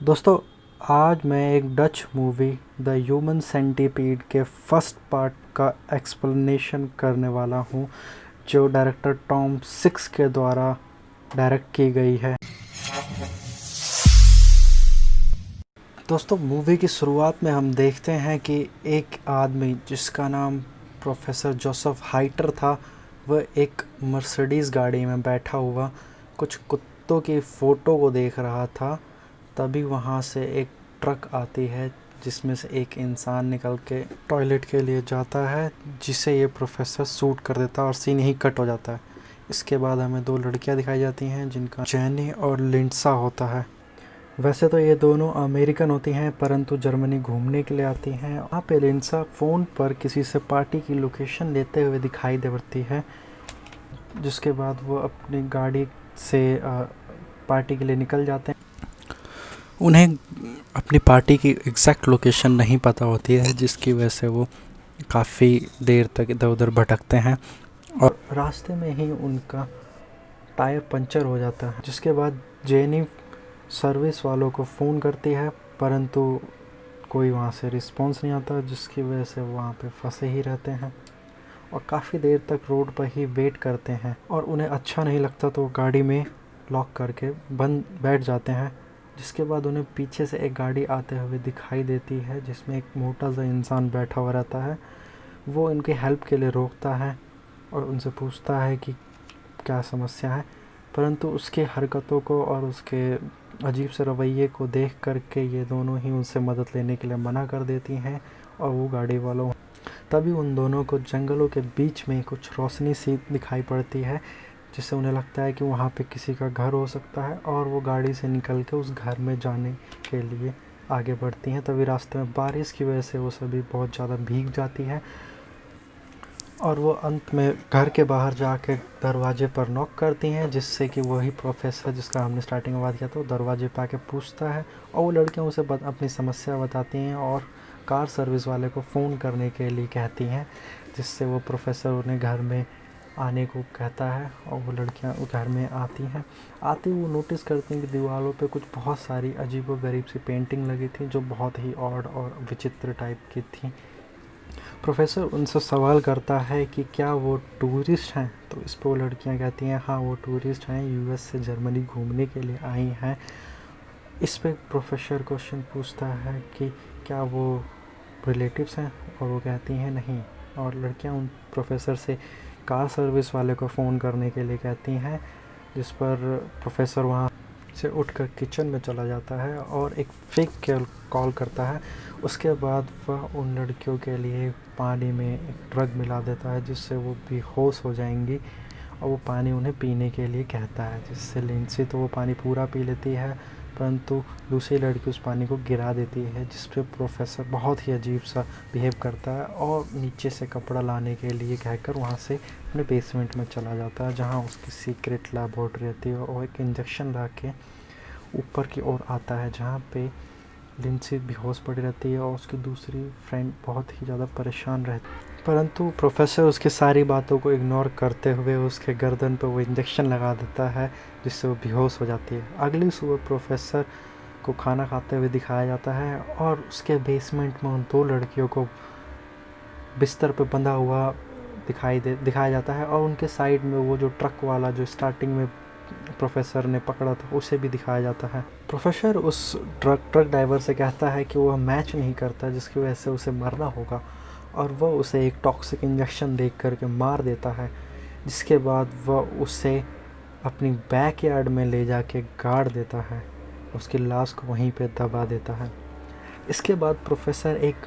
दोस्तों, आज मैं एक Dutch movie the human centipede के फर्स्ट पार्ट का एक्सप्लेनेशन करने वाला हूँ, जो डायरेक्टर टॉम सिक्स के द्वारा डायरेक्ट की गई है। दोस्तों, मूवी की शुरुआत में हम देखते हैं कि एक आदमी जिसका नाम प्रोफेसर जोसेफ हाइटर था, वह एक मर्सिडीज़ गाड़ी में बैठा हुआ कुछ कुत्तों की फ़ोटो को देख रहा था। तभी वहाँ से एक ट्रक आती है जिसमें से एक इंसान निकल के टॉयलेट के लिए जाता है, जिसे ये प्रोफेसर शूट कर देता है और सीन ही कट हो जाता है। इसके बाद हमें दो लड़कियां दिखाई जाती हैं जिनका जेनी और लिंडसा होता है। वैसे तो ये दोनों अमेरिकन होती हैं, परंतु जर्मनी घूमने के लिए आती हैं। वहाँ पे लिंडसा फ़ोन पर किसी से पार्टी की लोकेशन लेते हुए दिखाई दे पड़ती है, जिसके बाद वो अपनी गाड़ी से पार्टी के लिए निकल जाते हैं। उन्हें अपनी पार्टी की एग्जैक्ट लोकेशन नहीं पता होती है, जिसकी वजह से वो काफ़ी देर तक इधर उधर भटकते हैं और रास्ते में ही उनका टायर पंचर हो जाता है। जिसके बाद जेनी सर्विस वालों को फ़ोन करती है, परंतु कोई वहाँ से रिस्पॉन्स नहीं आता, जिसकी वजह से वो वहाँ पे फंसे ही रहते हैं और काफ़ी देर तक रोड पर ही वेट करते हैं। और उन्हें अच्छा नहीं लगता तो गाड़ी में लॉक करके बंद बैठ जाते हैं। जिसके बाद उन्हें पीछे से एक गाड़ी आते हुए दिखाई देती है, जिसमें एक मोटा सा इंसान बैठा हुआ रहता है। वो इनकी हेल्प के लिए रोकता है और उनसे पूछता है कि क्या समस्या है, परंतु उसकी हरकतों को और उसके अजीब से रवैये को देख करके ये दोनों ही उनसे मदद लेने के लिए मना कर देती हैं और वो गाड़ी वालों तभी उन दोनों को जंगलों के बीच में कुछ रोशनी सी दिखाई पड़ती है, जिससे उन्हें लगता है कि वहाँ पे किसी का घर हो सकता है और वो गाड़ी से निकल के उस घर में जाने के लिए आगे बढ़ती हैं। तभी रास्ते में बारिश की वजह से वो सभी बहुत ज़्यादा भीग जाती है और वो अंत में घर के बाहर जाके दरवाजे पर नॉक करती हैं, जिससे कि वही प्रोफेसर जिसका हमने स्टार्टिंग में बात किया था वो दरवाजे पे आके पूछता है और वो लड़कियां उसे अपनी समस्या बताती हैं और कार सर्विस वाले को फ़ोन करने के लिए कहती हैं, जिससे वो प्रोफेसर उन्हें घर में आने को कहता है और वो लड़कियां घर में आती हैं। आते ही वो नोटिस करती हैं कि दीवारों पे कुछ बहुत सारी अजीबोगरीब सी पेंटिंग लगी थी, जो बहुत ही ऑड और विचित्र टाइप की थी। प्रोफेसर उनसे सवाल करता है कि क्या वो टूरिस्ट हैं, तो इस पर वो लड़कियां कहती हैं हाँ वो टूरिस्ट हैं, यूएस से जर्मनी घूमने के लिए आई हैं। इस पे प्रोफेसर क्वेश्चन पूछता है कि क्या वो रिलेटिव्स हैं, और वो कहती हैं नहीं। और लड़कियां उन प्रोफेसर से कार सर्विस वाले को फ़ोन करने के लिए कहती हैं, जिस पर प्रोफेसर वहाँ से उठकर किचन में चला जाता है और एक फेक कॉल करता है। उसके बाद वह उन लड़कियों के लिए पानी में एक ड्रग मिला देता है, जिससे वो बेहोश हो जाएंगी और वो पानी उन्हें पीने के लिए कहता है, जिससे लिंडसी तो वो पानी पूरा पी लेती है, परंतु दूसरी लड़की उस पानी को गिरा देती है, जिस पर प्रोफेसर बहुत ही अजीब सा बिहेव करता है और नीचे से कपड़ा लाने के लिए कहकर वहाँ से अपने बेसमेंट में चला जाता है, जहाँ उसकी सीक्रेट लैबोरेटरी रहती है और एक इंजेक्शन ला के ऊपर की ओर आता है, जहाँ पे लिंडसी बेहोश पड़ी रहती है और उसकी दूसरी फ्रेंड बहुत ही ज़्यादा परेशान रहती है। परंतु प्रोफेसर उसकी सारी बातों को इग्नोर करते हुए उसके गर्दन पर वो इंजेक्शन लगा देता है, जिससे वो बेहोश हो जाती है। अगली सुबह प्रोफेसर को खाना खाते हुए दिखाया जाता है और उसके बेसमेंट में उन दो लड़कियों को बिस्तर पर बंधा हुआ दिखाया जाता है और उनके साइड में वो जो ट्रक वाला जो स्टार्टिंग में प्रोफेसर ने पकड़ा था उसे भी दिखाया जाता है। प्रोफेसर उस ट्रक ड्राइवर से कहता है कि वह मैच नहीं करता, जिसकी वजह से उसे मरना होगा, और वह उसे एक टॉक्सिक इंजेक्शन देख करके मार देता है। जिसके बाद वह उसे अपनी बैकयार्ड में ले जाके गाड़ देता है, उसकी लाश को वहीं पे दबा देता है। इसके बाद प्रोफेसर एक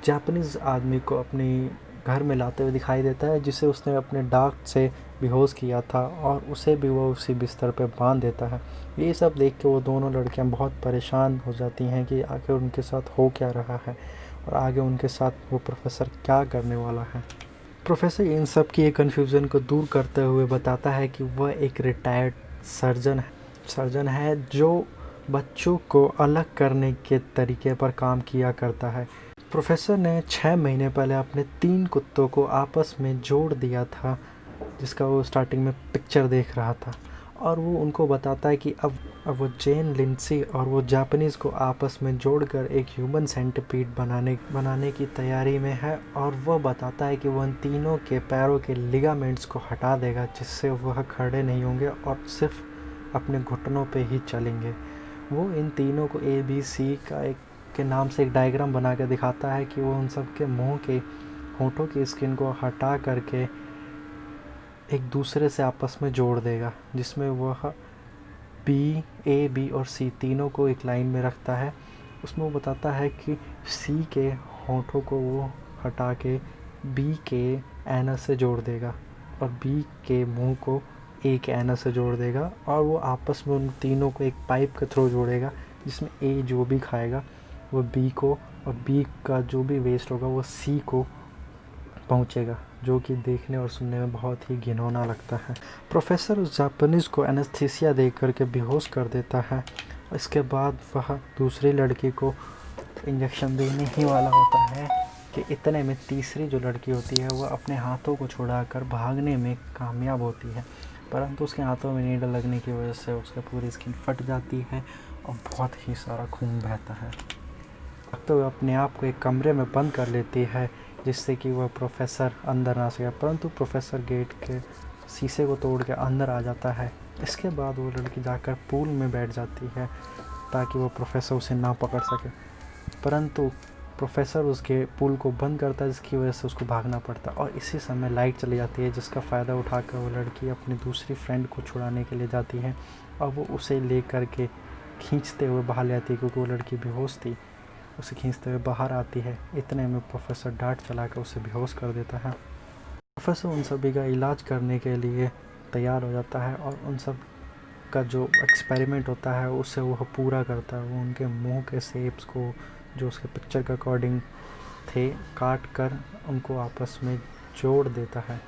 जापानीज़ आदमी को अपनी घर में लाते हुए दिखाई देता है, जिसे उसने अपने डाक से बेहोश किया था, और उसे भी वो उसी बिस्तर पे बांध देता है। ये सब देख के वो दोनों लड़कियां बहुत परेशान हो जाती हैं कि आखिर उनके साथ हो क्या रहा है और आगे उनके साथ वो प्रोफेसर क्या करने वाला है। प्रोफेसर इन सब की एक कन्फ्यूज़न को दूर करते हुए बताता है कि वह एक रिटायर्ड सर्जन है जो बच्चों को अलग करने के तरीके पर काम किया करता है। प्रोफेसर ने 6 महीने पहले अपने 3 कुत्तों को आपस में जोड़ दिया था, जिसका वो स्टार्टिंग में पिक्चर देख रहा था, और वो उनको बताता है कि अब वो जेन, लिंसी और वो जापानीज़ को आपस में जोड़कर एक ह्यूमन सेंटिपीड बनाने की तैयारी में है। और वह बताता है कि वह इन तीनों के पैरों के लिगामेंट्स को हटा देगा, जिससे वह खड़े नहीं होंगे और सिर्फ अपने घुटनों पे ही चलेंगे। वो इन तीनों को ABC के नाम से एक डायग्राम बना के दिखाता है कि वो उन सब के मुँह के होठों की स्किन को हटा करके एक दूसरे से आपस में जोड़ देगा, जिसमें वह A, B और C तीनों को एक लाइन में रखता है। उसमें वो बताता है कि C के होठों को वो हटा के B के एनस से जोड़ देगा और B के मुंह को A के एनस से जोड़ देगा, और वो आपस में उन तीनों को एक पाइप के थ्रू जोड़ेगा, जिसमें A जो भी खाएगा वो B को, और B का जो भी वेस्ट होगा वो C को पहुंचेगा, जो कि देखने और सुनने में बहुत ही घिनौना लगता है। प्रोफेसर उस जापानीज़ को एनेस्थीसिया दे करके बेहोश कर देता है। इसके बाद वह दूसरी लड़की को इंजेक्शन देने ही वाला होता है कि इतने में तीसरी जो लड़की होती है वह अपने हाथों को छुड़ाकर भागने में कामयाब होती है, परंतु उसके हाथों में नीडल लगने की वजह से उसकी पूरी स्किन फट जाती है और बहुत ही सारा खून बहता है। तो वह अपने आप को एक कमरे में बंद कर लेती है, जिससे कि वह प्रोफेसर अंदर ना सके, परंतु प्रोफेसर गेट के शीशे को तोड़ के अंदर आ जाता है। इसके बाद वो लड़की जाकर पूल में बैठ जाती है ताकि वो प्रोफेसर उसे ना पकड़ सके, परंतु प्रोफेसर उसके पुल को बंद करता है, जिसकी वजह से उसको भागना पड़ता है। और इसी समय लाइट चली जाती है, जिसका फ़ायदा उठाकर वो लड़की अपनी दूसरी फ्रेंड को छुड़ाने के लिए जाती है और वो उसे ले कर के खींचते हुए बाहर ले आती है, क्योंकि वो लड़की बेहोश थी। उसे खींचते हुए बाहर आती है। इतने में प्रोफेसर डांट चलाकर उसे बेहोश कर देता है। प्रोफेसर उन सभी का इलाज करने के लिए तैयार हो जाता है और उन सब का जो एक्सपेरिमेंट होता है उसे वह पूरा करता है। वो उनके मुंह के शेप्स को, जो उसके पिक्चर के अकॉर्डिंग थे, काट कर उनको आपस में जोड़ देता है।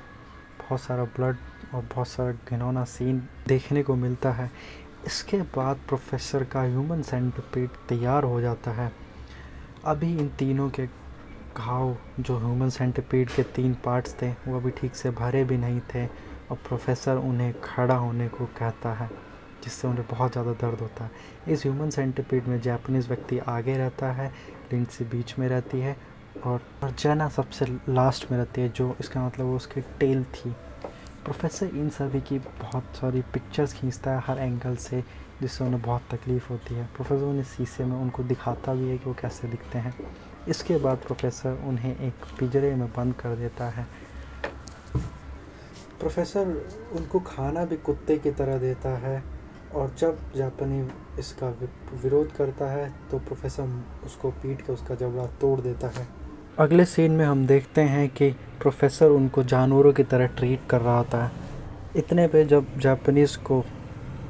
बहुत सारा ब्लड और बहुत सारा घिनौना सीन देखने को मिलता है। इसके बाद प्रोफेसर का ह्यूमन सेंटिपीड तैयार हो जाता है। अभी इन तीनों के घाव, जो ह्यूमन सेंटिपीड के 3 पार्ट्स थे, वो अभी ठीक से भरे भी नहीं थे और प्रोफेसर उन्हें खड़ा होने को कहता है, जिससे उन्हें बहुत ज़्यादा दर्द होता है। इस ह्यूमन सेंटिपीड में जापानीज़ व्यक्ति आगे रहता है, लिंडसी बीच में रहती है और जेना सबसे लास्ट में रहती है, जो इसका मतलब वो उसकी टेल थी। प्रोफेसर इन सभी की बहुत सारी पिक्चर्स खींचता है हर एंगल से, जिससे उन्हें बहुत तकलीफ़ होती है। प्रोफेसर उन्हें शीशे में उनको दिखाता भी है कि वो कैसे दिखते हैं। इसके बाद प्रोफेसर उन्हें एक पिंजरे में बंद कर देता है। प्रोफेसर उनको खाना भी कुत्ते की तरह देता है, और जब जापानी इसका विरोध करता है तो प्रोफेसर उसको पीट के उसका जबड़ा तोड़ देता है। अगले सीन में हम देखते हैं कि प्रोफेसर उनको जानवरों की तरह ट्रीट कर रहा होता है। इतने पे जब जापानीज़ को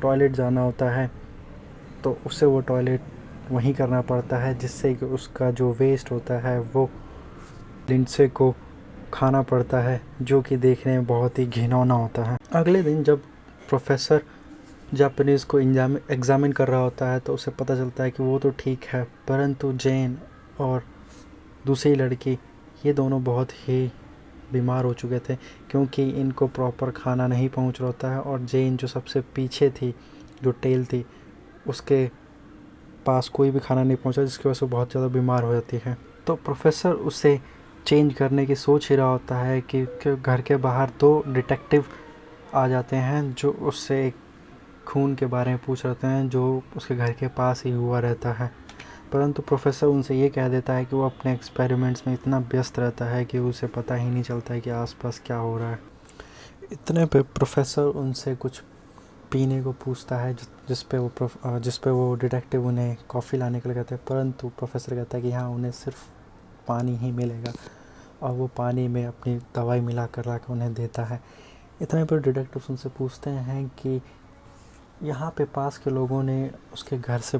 टॉयलेट जाना होता है तो उसे वो टॉयलेट वहीं करना पड़ता है, जिससे कि उसका जो वेस्ट होता है वो लिंडसे को खाना पड़ता है, जो कि देखने में बहुत ही घिनौना होता है। अगले दिन जब प्रोफेसर जापानीज़ को एग्ज़ामिन कर रहा होता है तो उसे पता चलता है कि वो तो ठीक है, परंतु जेन और दूसरी लड़की, ये दोनों बहुत ही बीमार हो चुके थे, क्योंकि इनको प्रॉपर खाना नहीं पहुंच रहा होता है। और जेन जो सबसे पीछे थी, जो टेल थी, उसके पास कोई भी खाना नहीं पहुंचा, जिसकी वजह से बहुत ज़्यादा बीमार हो जाती है। तो प्रोफेसर उसे चेंज करने की सोच ही रहा होता है कि घर के बाहर 2 डिटेक्टिव आ जाते हैं, जो उससे एक खून के बारे में पूछ रहे हैं, जो उसके घर के पास ही हुआ रहता है। परंतु प्रोफेसर उनसे ये कह देता है कि वो अपने एक्सपेरिमेंट्स में इतना व्यस्त रहता है कि उसे पता ही नहीं चलता है कि आसपास क्या हो रहा है। इतने पे प्रोफेसर उनसे कुछ पीने को पूछता है, जिस पे वो डिटेक्टिव उन्हें कॉफ़ी लाने के लिए कहते हैं, परंतु प्रोफेसर कहता है कि हाँ, उन्हें सिर्फ पानी ही मिलेगा, और वो पानी में अपनी दवाई मिला कर ला कर उन्हें देता है। इतने पर डिटेक्टिव उनसे पूछते हैं कि यहाँ पे पास के लोगों ने उसके घर से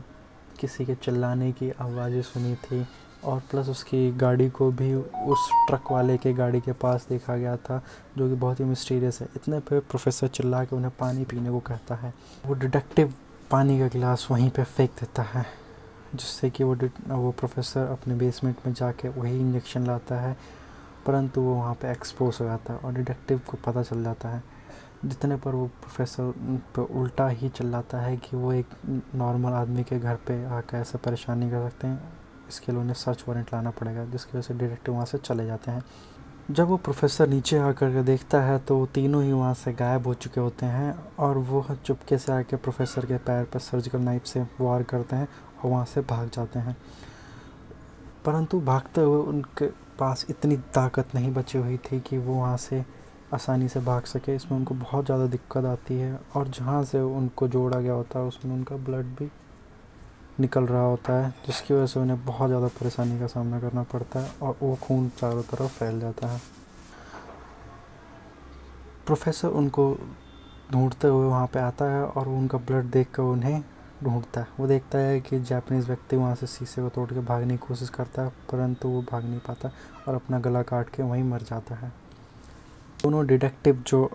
किसी के चिल्लाने की आवाज़ें सुनी थी, और प्लस उसकी गाड़ी को भी उस ट्रक वाले के गाड़ी के पास देखा गया था, जो कि बहुत ही मिस्टीरियस है। इतने पे प्रोफेसर चिल्ला के उन्हें पानी पीने को कहता है। वो डिटेक्टिव पानी का गिलास वहीं पे फेंक देता है, जिससे कि वो प्रोफेसर अपने बेसमेंट में जाके वही इंजेक्शन लाता है, परंतु वो वहाँ पे एक्सपोज हो जाता है और डिटेक्टिव को पता चल जाता है। जितने पर वो प्रोफेसर पे उल्टा ही चिल्लाता है कि वो एक नॉर्मल आदमी के घर पे आकर ऐसा परेशान नहीं कर सकते हैं, इसके लिए उन्हें सर्च वारंट लाना पड़ेगा, जिसकी वजह से डिटेक्टिव वहाँ से चले जाते हैं। जब वो प्रोफेसर नीचे आकर के देखता है तो वो तीनों ही वहाँ से गायब हो चुके होते हैं और वो चुपके से आके प्रोफेसर के पैर पर सर्जिकल नाइफ से वार करते हैं और वहाँ से भाग जाते हैं। परंतु भागते हुए उनके पास इतनी ताकत नहीं बची हुई थी कि वो वहाँ से आसानी से भाग सके। इसमें उनको बहुत ज़्यादा दिक्कत आती है और जहाँ से उनको जोड़ा गया होता है उसमें उनका ब्लड भी निकल रहा होता है, जिसकी वजह से उन्हें बहुत ज़्यादा परेशानी का सामना करना पड़ता है और वो खून चारों तरफ फैल जाता है। प्रोफेसर उनको ढूंढते हुए वहाँ पे आता है और उनका ब्लड देखकर उन्हें ढूंढता है। वो देखता है कि जापानीज़ व्यक्ति वहाँ से शीशे को तोड़ के भागने की कोशिश करता है, परंतु वो भाग नहीं पाता और अपना गला काट के वहीं मर जाता है। दोनों डिटेक्टिव जो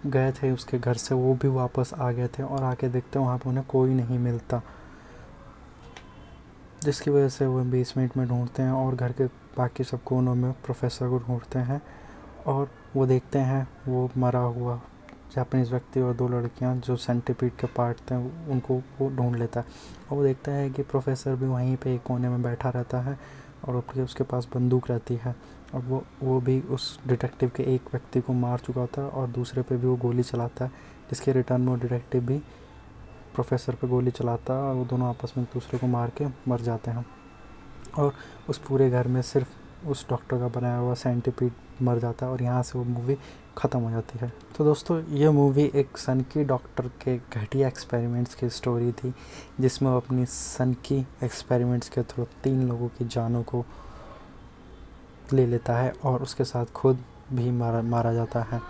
गए थे उसके घर से वो भी वापस आ गए थे और आके देखते हैं वहाँ पे उन्हें कोई नहीं मिलता, जिसकी वजह से वो बेसमेंट में ढूंढते हैं और घर के बाकी सब कोनों में प्रोफेसर को ढूंढते हैं और वो देखते हैं वो मरा हुआ जापानीज़ व्यक्ति और दो लड़कियां जो सेंटीपीड के पार्ट थे उनको वो ढूंढ लेता है। और वो देखता है कि प्रोफेसर भी वहीं पे एक कोने में बैठा रहता है और उसके पास बंदूक रहती है और वो भी उस डिटेक्टिव के एक व्यक्ति को मार चुका होता है और दूसरे पे भी वो गोली चलाता है, जिसके रिटर्न में वो डिटेक्टिव भी प्रोफेसर पे गोली चलाता है और वो दोनों आपस में एक दूसरे को मार के मर जाते हैं और उस पूरे घर में सिर्फ उस डॉक्टर का बनाया हुआ सेंटीपीड मर जाता है और यहाँ से वो मूवी ख़त्म हो जाती है। तो दोस्तों ये मूवी एक सनकी डॉक्टर के घटिया एक्सपेरिमेंट्स की स्टोरी थी, जिसमें वो अपनी सनकी एक्सपेरिमेंट्स के थ्रू 3 लोगों की जानों को ले लेता है और उसके साथ खुद भी मारा जाता है।